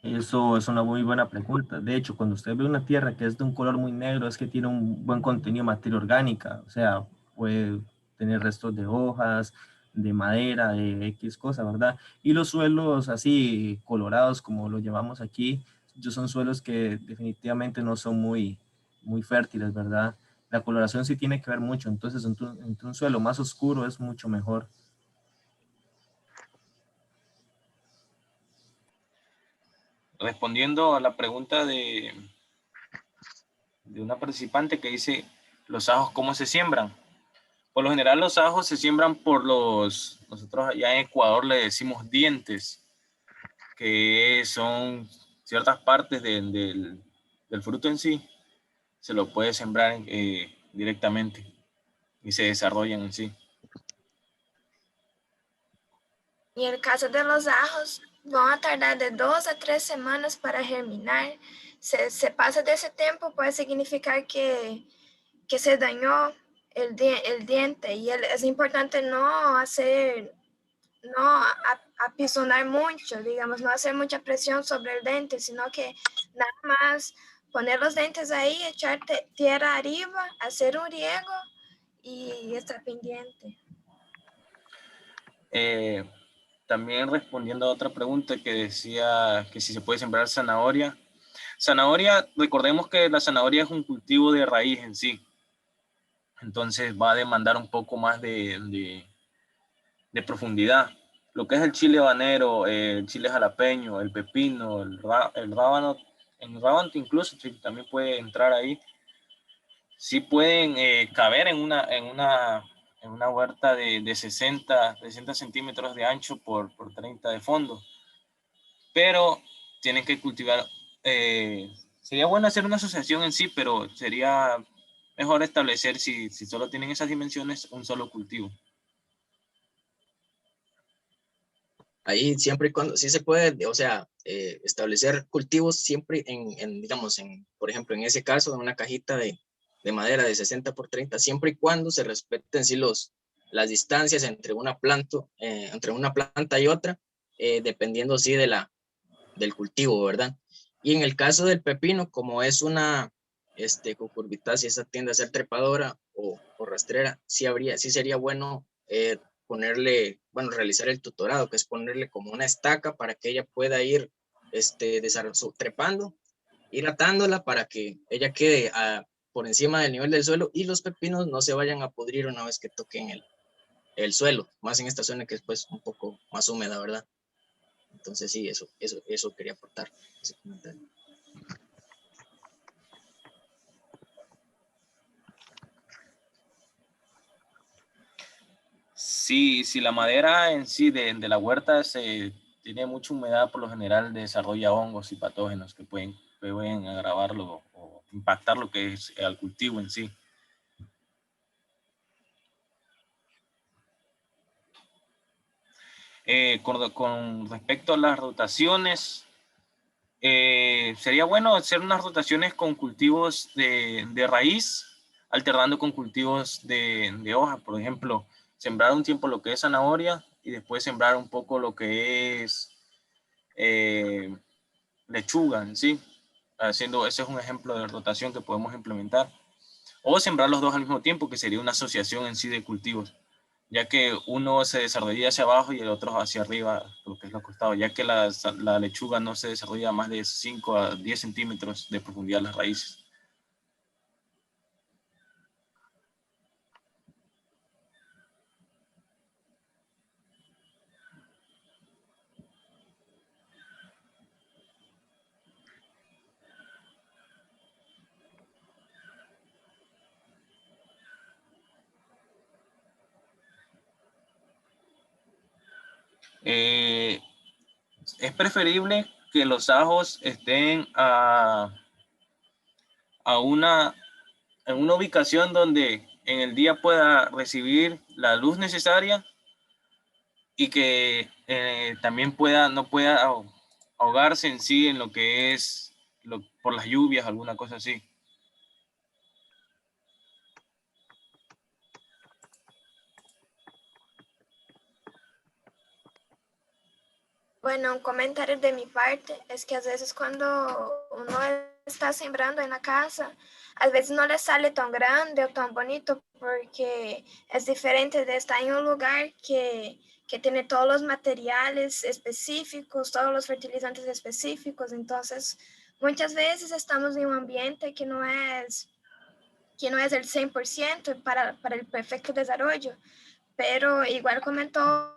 Eso es una muy buena pregunta. De hecho, cuando usted ve una tierra que es de un color muy negro, es que tiene un buen contenido de materia orgánica. O sea, puede tener restos de hojas, de madera, de X cosa, ¿verdad? Y los suelos así colorados, como lo llamamos aquí, son suelos que definitivamente no son muy fértiles, ¿verdad? La coloración sí tiene que ver mucho. Entonces, entre un suelo más oscuro es mucho mejor. Respondiendo a la pregunta de una participante que dice, ¿los ajos cómo se siembran? Por lo general los ajos se siembran por nosotros allá en Ecuador le decimos dientes, que son ciertas partes del fruto en sí, se lo puede sembrar directamente y se desarrollan en sí. Y en el caso de los ajos, van a tardar de 2 a 3 semanas para germinar. Se pasa de ese tiempo, puede significar que se dañó el diente. Y es importante no apisonar mucho, digamos, no hacer mucha presión sobre el diente, sino que nada más poner los dientes ahí, echar tierra arriba, hacer un riego y estar pendiente. También respondiendo a otra pregunta que decía que si se puede sembrar zanahoria. Zanahoria, recordemos que la zanahoria es un cultivo de raíz en sí. Entonces va a demandar un poco más de profundidad. Lo que es el chile habanero, el chile jalapeño, el pepino, el rábano, el rábano incluso también puede entrar ahí. Sí pueden caber en una huerta de 60 centímetros de ancho por 30 de fondo. Pero tienen que cultivar, sería bueno hacer una asociación en sí, pero sería mejor establecer, si solo tienen esas dimensiones, un solo cultivo. Ahí siempre y cuando, sí se puede, o sea, establecer cultivos siempre digamos, por ejemplo, en ese caso, en una cajita de madera de 60 por 30, siempre y cuando se respeten sí las distancias entre una planta y otra, dependiendo sí del cultivo, ¿verdad? Y en el caso del pepino, como es una cucurbitácea, esa tiende a ser trepadora o rastrera, sí sería bueno realizar el tutorado, que es ponerle como una estaca para que ella pueda ir trepando, ir atándola para que ella quede por encima del nivel del suelo y los pepinos no se vayan a pudrir una vez que toquen el suelo, más en esta zona que es pues un poco más húmeda, ¿verdad? Entonces sí, eso quería aportar, ese comentario. Sí, si la madera en sí de la huerta tiene mucha humedad, por lo general desarrolla hongos y patógenos que pueden agravarlo o impactar lo que es el cultivo en sí. Con respecto a las rotaciones, sería bueno hacer unas rotaciones con cultivos de raíz, alternando con cultivos de hoja. Por ejemplo, sembrar un tiempo lo que es zanahoria y después sembrar un poco lo que es lechuga en sí. Ese es un ejemplo de rotación que podemos implementar. O sembrar los dos al mismo tiempo, que sería una asociación en sí de cultivos, ya que uno se desarrolla hacia abajo y el otro hacia arriba, lo que es los costados, ya que la lechuga no se desarrolla más de 5 a 10 centímetros de profundidad las raíces. Es preferible que los ajos estén en una ubicación donde en el día pueda recibir la luz necesaria y que también no pueda ahogarse en sí en lo que es por las lluvias, alguna cosa así. Bueno, un comentario de mi parte es que a veces cuando uno está sembrando en la casa, a veces no le sale tan grande o tan bonito porque es diferente de estar en un lugar que tiene todos los materiales específicos, todos los fertilizantes específicos. Entonces, muchas veces estamos en un ambiente que no es el 100% para el perfecto desarrollo, pero igual comentó,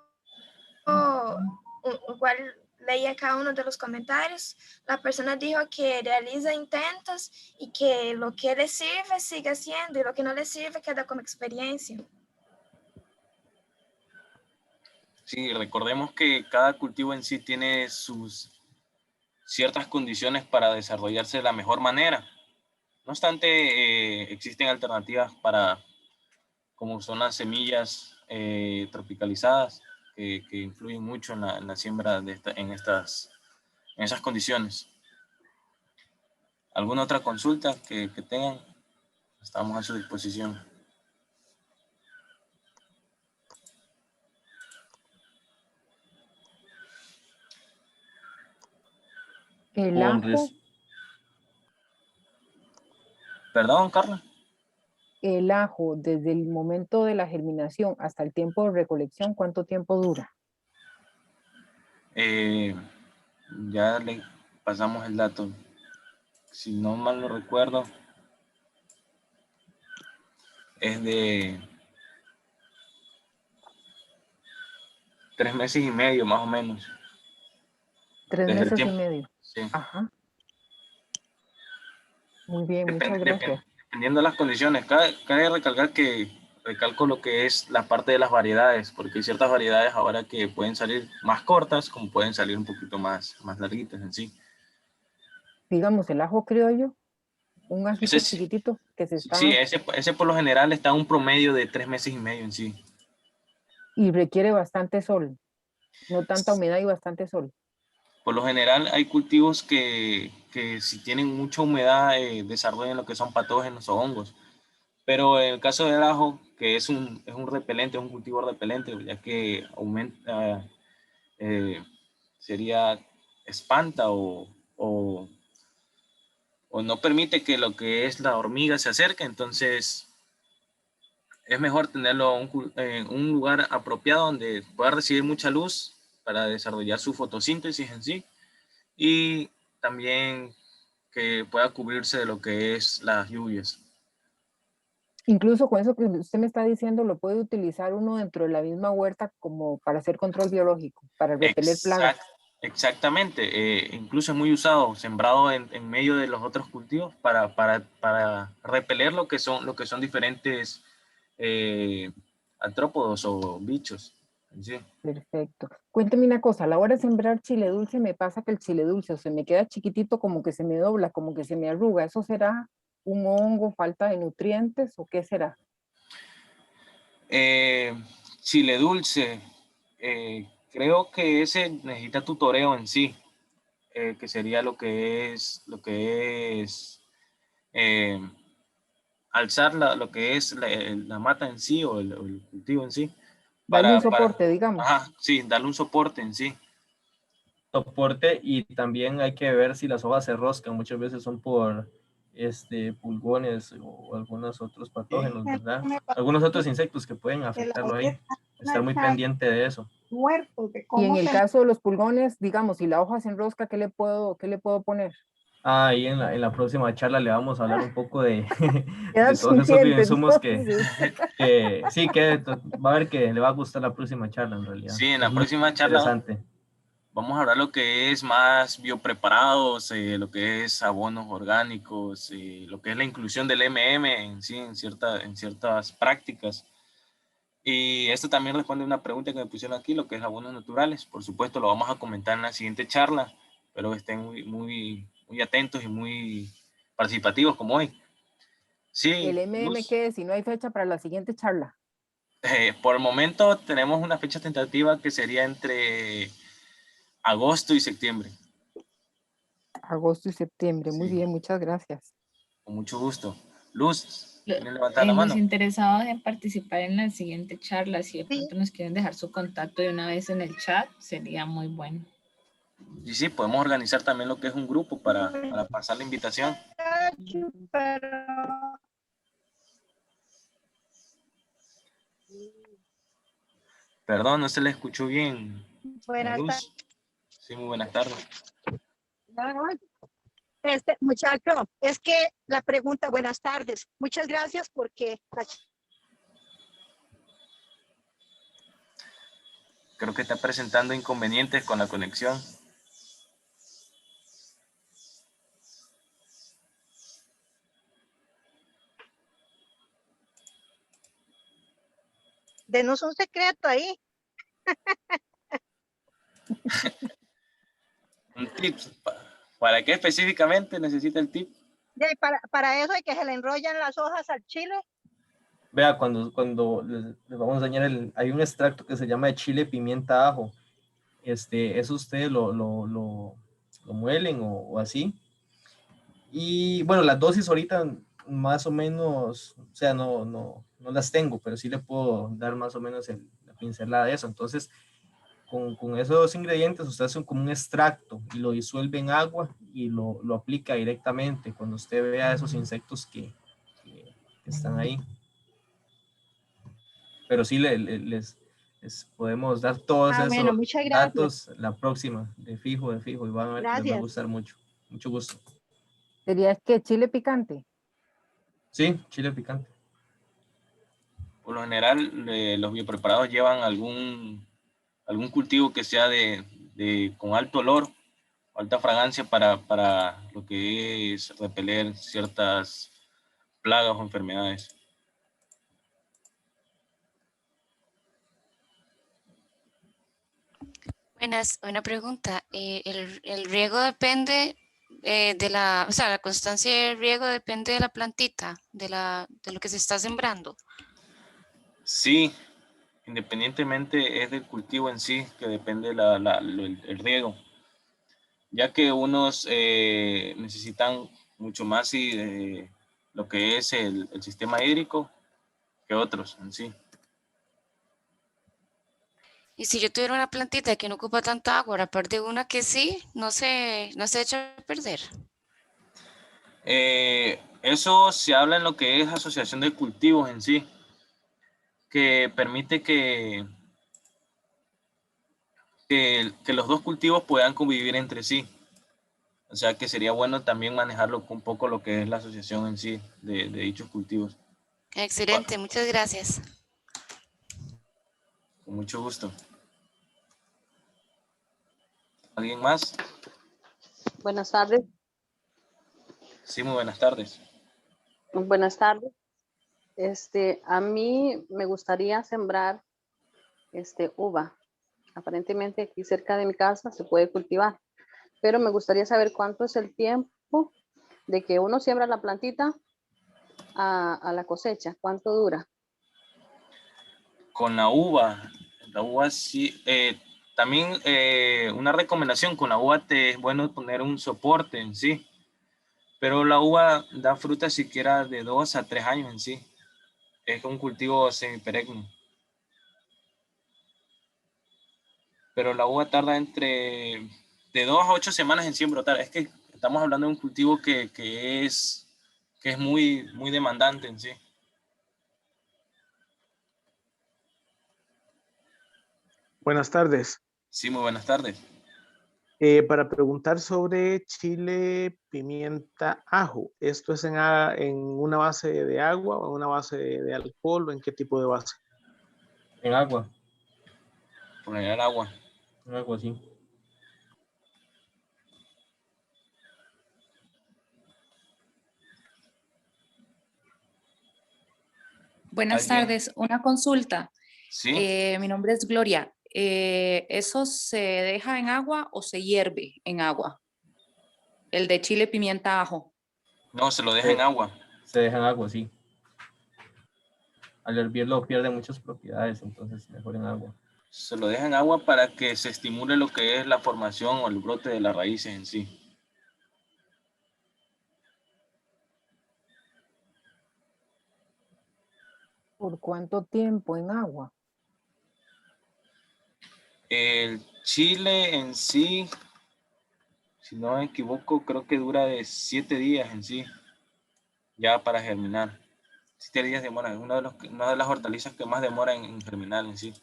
igual leía cada uno de los comentarios, la persona dijo que realiza intentos y que lo que le sirve sigue haciendo y lo que no le sirve queda como experiencia. Sí, recordemos que cada cultivo en sí tiene sus ciertas condiciones para desarrollarse de la mejor manera. No obstante, existen alternativas como son las semillas tropicalizadas, que influyen mucho en la siembra en esas condiciones. ¿Alguna otra consulta que tengan? Estamos a su disposición. El Con ajo, res- Perdón, Carla. el ajo, desde el momento de la germinación hasta el tiempo de recolección, ¿cuánto tiempo dura? Ya le pasamos el dato. Si no mal lo recuerdo, es de 3 meses y medio, más o menos. 3 Desde el meses y tiempo. medio. Sí. Ajá. Muy bien, muchas gracias. Dependiendo de las condiciones. Cabe recalcar que recalco lo que es la parte de las variedades, porque hay ciertas variedades ahora que pueden salir más cortas, como pueden salir un poquito más larguitas en sí. Digamos, el ajo criollo, un ajito Ese, chiquitito que se sí, está ese por lo general está a un promedio de 3 meses y medio en sí. y requiere bastante sol, no tanta humedad y bastante sol. Por lo general hay cultivos que si tienen mucha humedad desarrollan lo que son patógenos o hongos. Pero en el caso del ajo, que es un repelente, es un cultivo repelente, ya que aumenta, espanta o no permite que lo que es la hormiga se acerque, entonces es mejor tenerlo en un lugar apropiado donde pueda recibir mucha luz para desarrollar su fotosíntesis en sí y también que pueda cubrirse de lo que es las lluvias. Incluso con eso que usted me está diciendo, lo puede utilizar uno dentro de la misma huerta como para hacer control biológico, para repeler plagas. Exactamente, incluso es muy usado, sembrado en medio de los otros cultivos para repeler lo que son diferentes artrópodos o bichos. Sí. Perfecto. Cuénteme una cosa, a la hora de sembrar chile dulce me pasa que el chile dulce o se me queda chiquitito, como que se me dobla, como que se me arruga. ¿Eso será un hongo, falta de nutrientes o qué será? Chile dulce, creo que ese necesita tutoreo en sí, que sería lo que es alzar lo que es la mata en sí o el cultivo en sí. Darle un soporte, digamos. Ajá, sí, darle un soporte en sí. soporte, y también hay que ver si las hojas se roscan. Muchas veces son por pulgones o algunos otros patógenos, ¿verdad? Algunos otros insectos que pueden afectarlo ahí. Estar muy pendiente de eso. Y en el caso de los pulgones, digamos, si la hoja se enrosca, ¿qué le puedo poner? Ahí en la próxima charla le vamos a hablar un poco de Quedas todos esos pendiente, bioinsumos entonces. sí, que va a ver que le va a gustar la próxima charla en realidad. Sí, en la Es muy próxima charla interesante. vamos a hablar lo que es más biopreparados, lo que es abonos orgánicos, lo que es la inclusión del MM en sí, en ciertas prácticas. Y esto también responde a una pregunta que me pusieron aquí, lo que es abonos naturales. Por supuesto, lo vamos a comentar en la siguiente charla, pero estén muy atentos y muy participativos como hoy. Sí, El MM Luz, que si no hay fecha para la siguiente charla. por el momento tenemos una fecha tentativa que sería entre agosto y septiembre. Agosto y septiembre. Muy Sí, bien, muchas gracias. con mucho gusto. Luz, ¿quieren levantar la Los mano? interesados en participar en la siguiente charla, si de Sí. pronto nos quieren dejar su contacto de una vez en el chat, sería muy bueno. Y sí, podemos organizar también lo que es un grupo para pasar la invitación. Pero Perdón, no se le escuchó bien. buenas tardes. Luz. Sí, muy buenas tardes. Muchacho, es que la pregunta, buenas tardes. Muchas gracias porque Creo que está presentando inconvenientes con la conexión. denos un secreto ahí. Un tip. ¿Para qué específicamente necesita el tip? Para eso hay que se le enrollan las hojas al chile. Vea, cuando les vamos a enseñar, hay un extracto que se llama de chile, pimienta, ajo. Eso ustedes lo muelen o así. Y bueno, las dosis ahorita más o menos, o sea, no las tengo, pero sí le puedo dar más o menos la pincelada de eso. Entonces, con esos dos ingredientes, usted hace como un extracto y lo disuelve en agua y lo aplica directamente cuando usted vea esos insectos que están ahí. Pero sí les podemos dar todos Bueno, esos muchas gracias. datos la próxima, de fijo, y van a ver que les va a Gracias. gustar mucho. Mucho gusto. ¿Sería que chile picante? Sí, chile picante. Por lo general, los biopreparados llevan algún cultivo que sea con alto olor, alta fragancia para lo que es repeler ciertas plagas o enfermedades. Buenas, una pregunta. El riego depende o sea, la constancia del riego depende de la plantita, de lo que se está sembrando. Sí, independientemente es del cultivo en sí que depende el riego, ya que unos necesitan mucho más lo que es el sistema hídrico que otros en sí. Y si yo tuviera una plantita que no ocupa tanta agua, aparte de una que sí, no se echa a perder. Eso se habla en lo que es asociación de cultivos en sí, que permite que los dos cultivos puedan convivir entre sí. O sea que sería bueno también manejarlo un poco lo que es la asociación en sí de dichos cultivos. Excelente, muchas gracias. Con mucho gusto. ¿Alguien más? Buenas tardes. Sí, muy buenas tardes. Buenas tardes. A mí me gustaría sembrar uva. Aparentemente aquí cerca de mi casa se puede cultivar, pero me gustaría saber cuánto es el tiempo de que uno siembra la plantita a la cosecha. ¿Cuánto dura? Con la uva sí. También una recomendación, con la uva es bueno poner un soporte en sí, pero la uva da fruta siquiera de 2 a 3 años en sí. Es un cultivo semiperenne. Pero la uva tarda de 2 a 8 semanas en sí en brotar. Es que estamos hablando de un cultivo que es muy demandante en sí. Buenas tardes. Sí, muy buenas tardes. Para preguntar sobre chile, pimienta, ajo, ¿esto es en una base de agua o en una base de alcohol o en qué tipo de base? En agua. Poner agua. En agua, sí. Buenas ¿Alguien? tardes, una consulta. Sí, Mi nombre es Gloria. ¿Eso se deja en agua o se hierve en agua? El de chile, pimienta, ajo. no, se lo deja en agua. Se deja en agua, sí. Al hervirlo pierde muchas propiedades, entonces mejor en agua. Se lo deja en agua para que se estimule lo que es la formación o el brote de las raíces en sí. ¿Por cuánto tiempo en agua? El chile en sí, si no me equivoco, creo que dura de 7 días en sí, ya para germinar. 7 días demora, es una de las hortalizas que más demora en germinar en sí.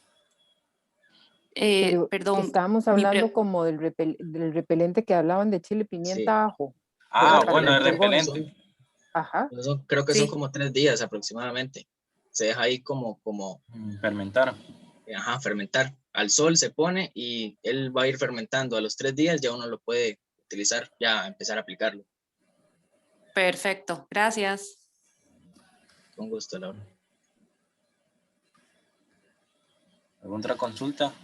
Pero Perdón, estábamos hablando como del repelente que hablaban de chile, pimienta, ajo. Ah, Para bueno, los el pulgones. repelente. Ajá. Creo que son Sí. como 3 días aproximadamente. Se deja ahí como Fermentar. Ajá, fermentar. Al sol se pone y él va a ir fermentando. A los 3 días ya uno lo puede utilizar, ya empezar a aplicarlo. Perfecto, gracias. Con gusto, Laura. ¿Alguna otra consulta?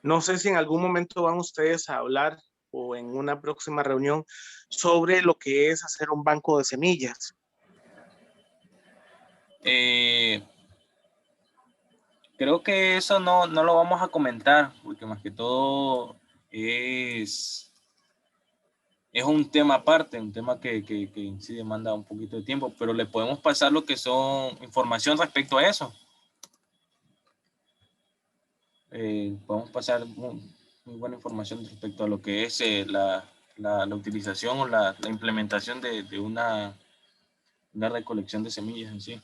No sé si en algún momento van ustedes a hablar o en una próxima reunión sobre lo que es hacer un banco de semillas. Creo que eso no lo vamos a comentar, porque más que todo es un tema aparte, un tema que sí demanda un poquito de tiempo, pero le podemos pasar lo que son información respecto a eso. Podemos pasar muy buena información respecto a lo que es la utilización o la implementación de una recolección de semillas en sí.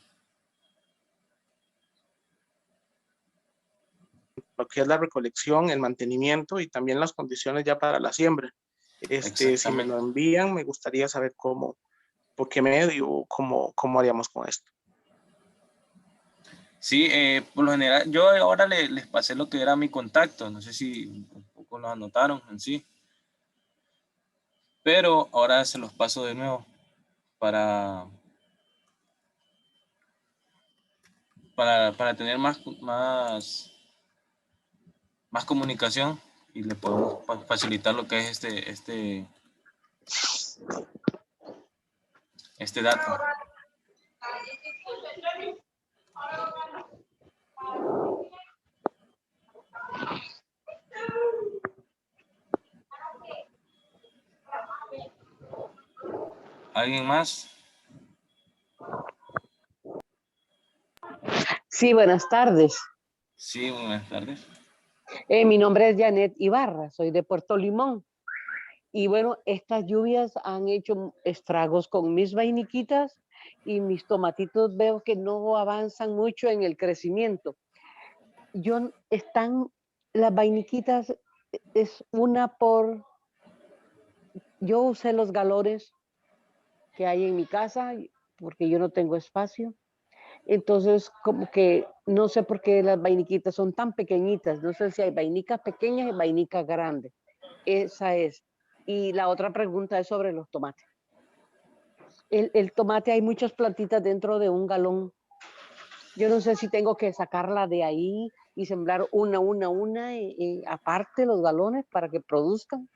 Lo que es la recolección, el mantenimiento y también las condiciones ya para la siembra. Si me lo envían, me gustaría saber cómo, por qué medio, cómo haríamos con esto. Sí, por lo general, yo ahora les pasé lo que era mi contacto, no sé si un poco lo anotaron en sí, pero ahora se los paso de nuevo para tener más comunicación y le podemos facilitar lo que es este dato. ¿Alguien más? Sí, buenas tardes. Sí, buenas tardes. Mi nombre es Janet Ibarra, soy de Puerto Limón. Y bueno, estas lluvias han hecho estragos con mis vainiquitas y mis tomatitos veo que no avanzan mucho en el crecimiento. Las vainiquitas es yo usé los galones que hay en mi casa porque yo no tengo espacio. Entonces, como que no sé por qué las vainiquitas son tan pequeñitas. No sé si hay vainicas pequeñas y vainicas grandes. Esa es. Y la otra pregunta es sobre los tomates. El tomate, hay muchas plantitas dentro de un galón. Yo no sé si tengo que sacarla de ahí y sembrar una, aparte los galones para que produzcan.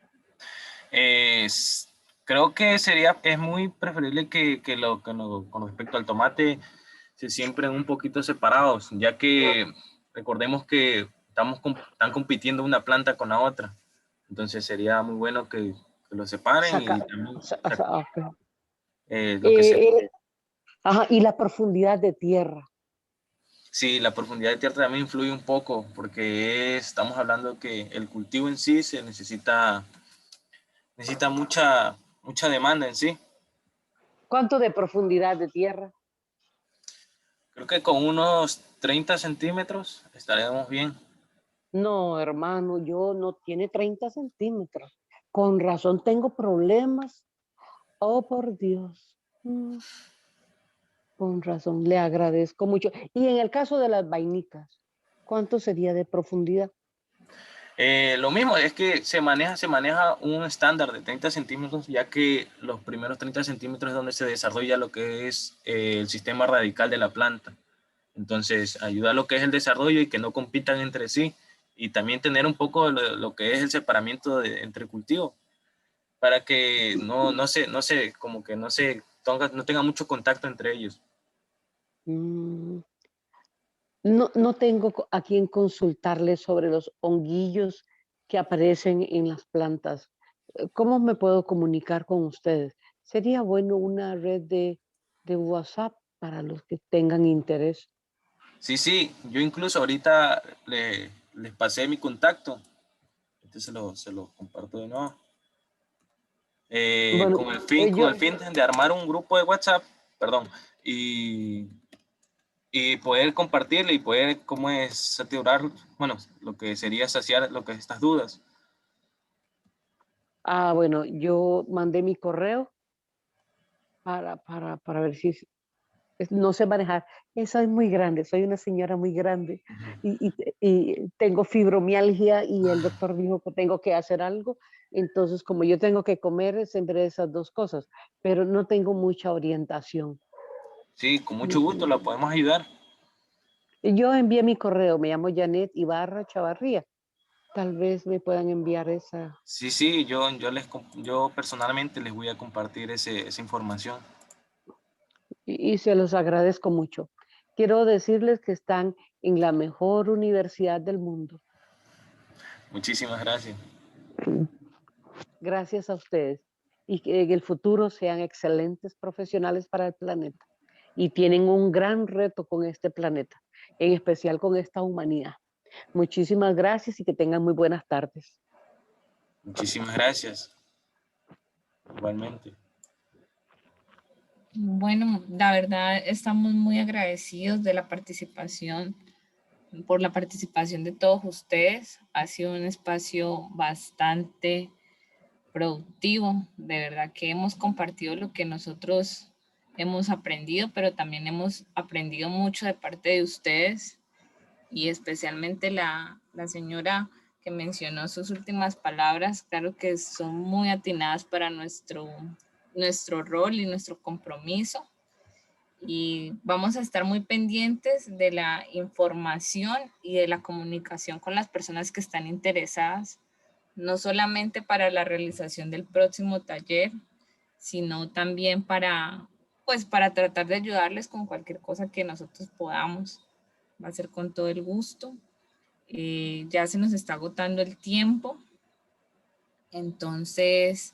Creo que es muy preferible que con respecto al tomate se siembren un poquito separados, ya que recordemos que están compitiendo una planta con la otra. Entonces sería muy bueno que lo separen y también lo que y la profundidad de tierra. Sí, la profundidad de tierra también influye un poco, porque estamos hablando que el cultivo en sí se necesita mucha demanda en sí. ¿Cuánto de profundidad de tierra? Creo que con unos 30 centímetros estaremos bien. No, hermano, yo no tiene 30 centímetros. Con razón tengo problemas. Oh, por Dios. Con razón, le agradezco mucho. Y en el caso de las vainicas, ¿cuánto sería de profundidad? Lo mismo es que se maneja un estándar de 30 centímetros, ya que los primeros 30 centímetros es donde se desarrolla lo que es el sistema radical de la planta. Entonces, ayuda a lo que es el desarrollo y que no compitan entre sí. Y también tener un poco lo que es el separamiento entre cultivos, para que no tenga mucho contacto entre ellos. No, no tengo a quien consultarle sobre los honguillos que aparecen en las plantas. ¿Cómo me puedo comunicar con ustedes? Sería bueno una red de WhatsApp para los que tengan interés. Sí, yo incluso ahorita les pasé mi contacto. Se lo comparto de nuevo. Bueno, Con el fin de armar un grupo de WhatsApp, perdón, y poder compartirle y poder, ¿cómo es? Saturar, bueno, lo que sería saciar lo que es estas dudas. bueno, yo mandé mi correo para ver si no sé manejar. Esa es muy grande, soy una señora muy grande y tengo fibromialgia y el doctor dijo que tengo que hacer algo. Entonces, como yo tengo que comer, es entre esas dos cosas, pero no tengo mucha orientación. Sí, con mucho gusto la podemos ayudar. Yo envié mi correo, me llamo Janet Ibarra Chavarría. Tal vez me puedan enviar esa. Sí, yo personalmente les voy a compartir esa información. Y se los agradezco mucho. Quiero decirles que están en la mejor universidad del mundo. Muchísimas gracias. Gracias a ustedes. Y que en el futuro sean excelentes profesionales para el planeta. Y tienen un gran reto con este planeta, en especial con esta humanidad. Muchísimas gracias y que tengan muy buenas tardes. Muchísimas gracias. Igualmente. Bueno, la verdad estamos muy agradecidos de la participación, por la participación de todos ustedes. Ha sido un espacio bastante productivo. De verdad que hemos compartido lo que nosotros hemos aprendido, pero también hemos aprendido mucho de parte de ustedes y especialmente la señora que mencionó sus últimas palabras. Claro que son muy atinadas para nuestro rol y nuestro compromiso. Y vamos a estar muy pendientes de la información y de la comunicación con las personas que están interesadas, no solamente para la realización del próximo taller, sino también para tratar de ayudarles con cualquier cosa que nosotros podamos. Va a ser con todo el gusto. Ya se nos está agotando el tiempo. Entonces,